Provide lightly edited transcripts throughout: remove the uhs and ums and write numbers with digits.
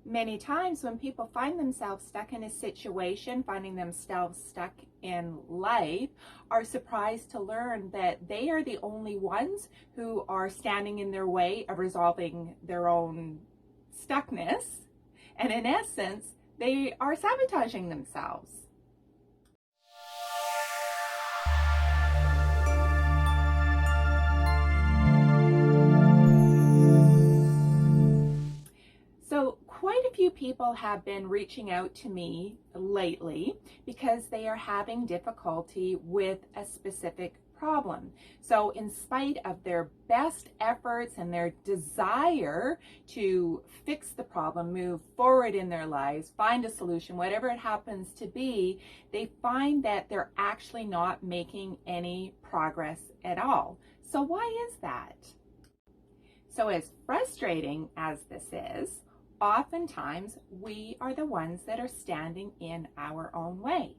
Many times when people find themselves stuck in a situation, finding themselves stuck in life, are surprised to learn that they are the only ones who are standing in their way of resolving their own stuckness. And in essence, they are sabotaging themselves. So quite a few people have been reaching out to me lately because they are having difficulty with a specific problem. So in spite of their best efforts and their desire to fix the problem, move forward in their lives, find a solution, whatever it happens to be, they find that they're actually not making any progress at all. So why is that? So as frustrating as this is, oftentimes we are the ones that are standing in our own way.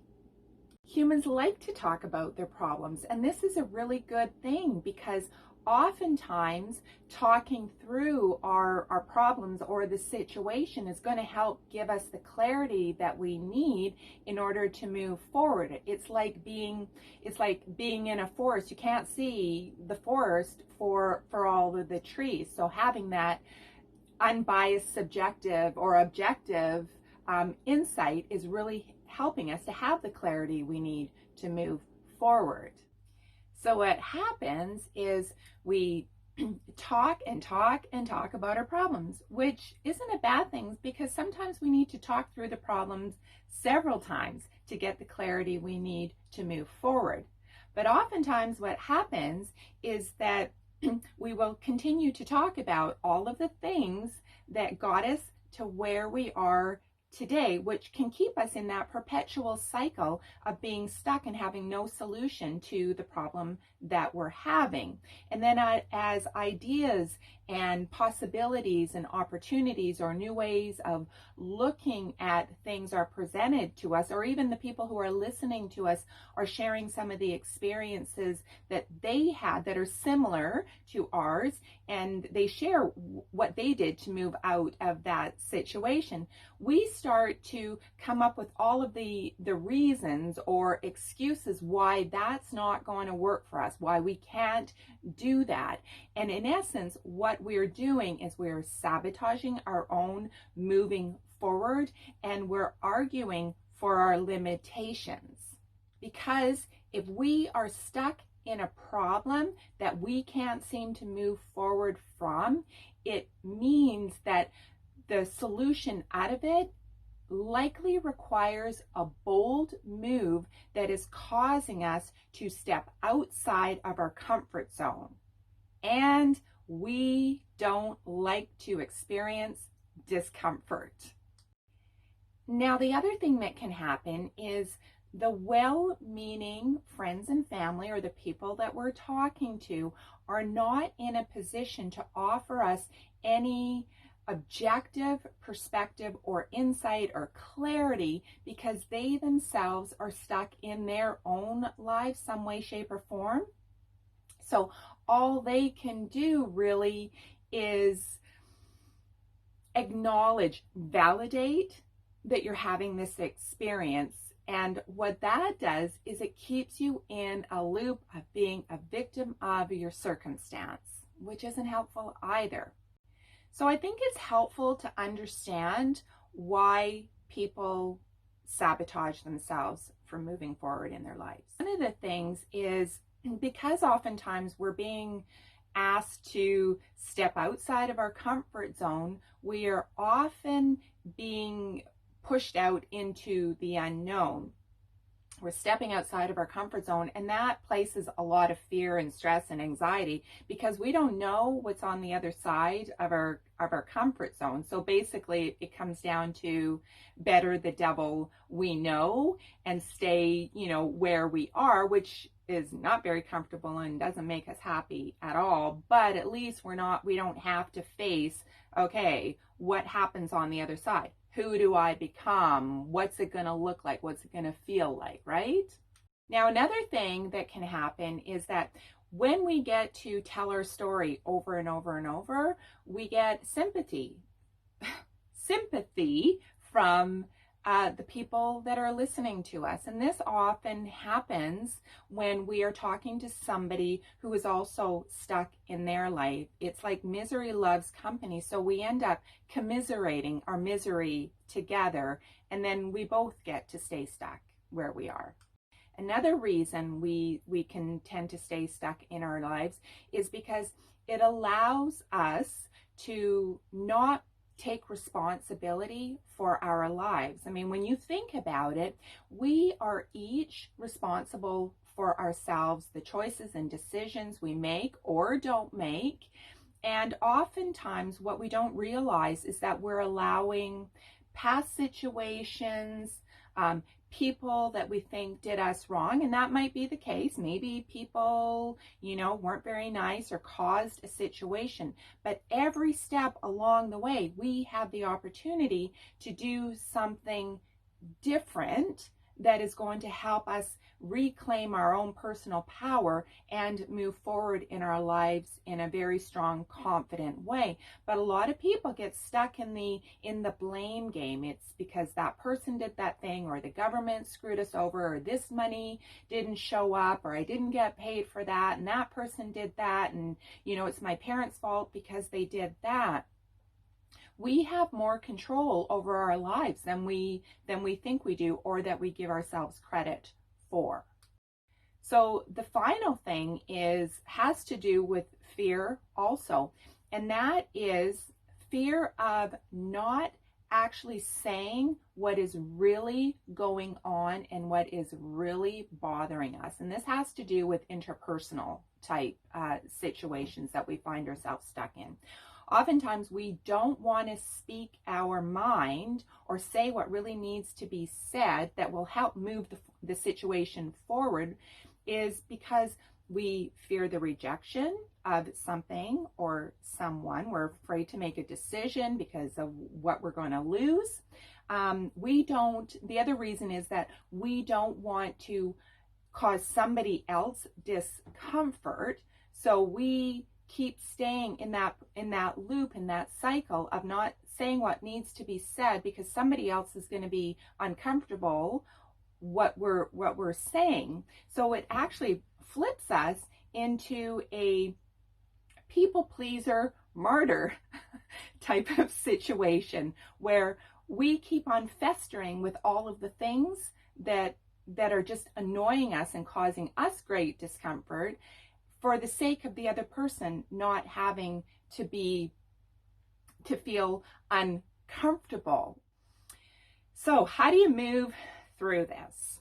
Humans like to talk about their problems, and this is a really good thing because oftentimes talking through our problems or the situation is going to help give us the clarity that we need in order to move forward. It's like being in a forest. You can't see the forest for all of the trees. So having that unbiased subjective or objective insight is really helping us to have the clarity we need to move forward. So what happens is we talk and talk and talk about our problems, which isn't a bad thing because sometimes we need to talk through the problems several times to get the clarity we need to move forward. But oftentimes what happens is that we will continue to talk about all of the things that got us to where we are today, which can keep us in that perpetual cycle of being stuck and having no solution to the problem that we're having. And then as ideas and possibilities and opportunities or new ways of looking at things are presented to us, or even the people who are listening to us are sharing some of the experiences that they had that are similar to ours, and they share what they did to move out of that situation, we start to come up with all of the reasons or excuses why that's not going to work for us, why we can't do that. And in essence, what we're doing is we're sabotaging our own moving forward, and we're arguing for our limitations. Because if we are stuck in a problem that we can't seem to move forward from, it means that the solution out of it likely requires a bold move that is causing us to step outside of our comfort zone. And we don't like to experience discomfort. Now, the other thing that can happen is the well-meaning friends and family or the people that we're talking to are not in a position to offer us any objective perspective or insight or clarity because they themselves are stuck in their own lives some way, shape, or form. So all they can do really is acknowledge, validate that you're having this experience. And what that does is it keeps you in a loop of being a victim of your circumstance, which isn't helpful either. So I think it's helpful to understand why people sabotage themselves from moving forward in their lives. One of the things is because oftentimes we're being asked to step outside of our comfort zone, we are often being pushed out into the unknown. We're stepping outside of our comfort zone, and that places a lot of fear and stress and anxiety because we don't know what's on the other side of our comfort zone. So basically it comes down to better the devil we know and stay, where we are, which is not very comfortable and doesn't make us happy at all. But at least we don't have to face, okay, what happens on the other side? Who do I become? What's it going to look like? What's it going to feel like, right? Now, another thing that can happen is that when we get to tell our story over and over and over, we get sympathy sympathy from the people that are listening to us. And this often happens when we are talking to somebody who is also stuck in their life. It's like misery loves company. So we end up commiserating our misery together, and then we both get to stay stuck where we are. Another reason we can tend to stay stuck in our lives is because it allows us to not take responsibility for our lives. I mean, when you think about it, we are each responsible for ourselves, the choices and decisions we make or don't make. And oftentimes what we don't realize is that we're allowing past situations, people that we think did us wrong, and that might be the case. Maybe people, weren't very nice or caused a situation, but every step along the way, we have the opportunity to do something different that is going to help us reclaim our own personal power and move forward in our lives in a very strong, confident way. But a lot of people get stuck in the blame game. It's because that person did that thing, or the government screwed us over, or this money didn't show up, or I didn't get paid for that, and that person did that, and it's my parents' fault because they did that. We have more control over our lives than we think we do, or that we give ourselves credit for. So the final thing has to do with fear also, and that is fear of not actually saying what is really going on and what is really bothering us. And this has to do with interpersonal type situations that we find ourselves stuck in. Oftentimes we don't want to speak our mind or say what really needs to be said that will help move the situation forward, is because we fear the rejection of something or someone. We're afraid to make a decision because of what we're going to lose. The other reason is that we don't want to cause somebody else discomfort. So we keep staying in that loop, in that cycle of not saying what needs to be said because somebody else is going to be uncomfortable what we're saying. So it actually flips us into a people pleaser martyr type of situation where we keep on festering with all of the things that are just annoying us and causing us great discomfort, for the sake of the other person not having to feel uncomfortable. So how do you move through this?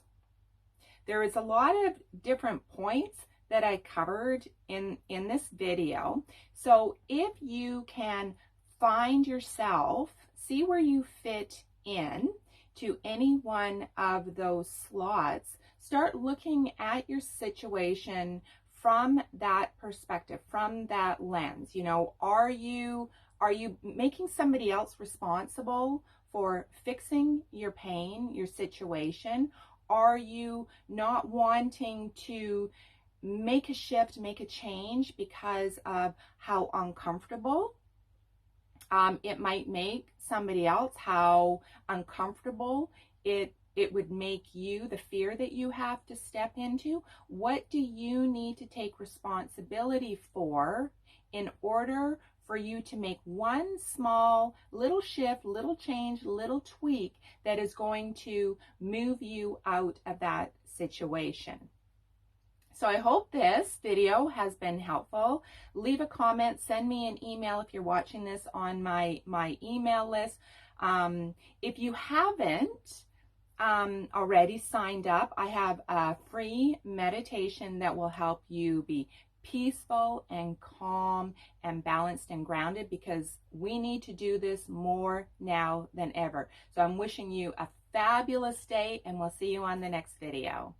There is a lot of different points that I covered in this video. So if you can find yourself, see where you fit in to any one of those slots, start looking at your situation from that perspective, from that lens. Are you making somebody else responsible for fixing your pain, your situation? Are you not wanting to make a shift, make a change because of how uncomfortable it might make somebody else, how uncomfortable it would make you, the fear that you have to step into? What do you need to take responsibility for in order for you to make one small little shift, little change, little tweak that is going to move you out of that situation? So I hope this video has been helpful. Leave a comment, send me an email if you're watching this on my email list. If you haven't already signed up, I have a free meditation that will help you be peaceful and calm and balanced and grounded, because we need to do this more now than ever. So I'm wishing you a fabulous day, and we'll see you on the next video.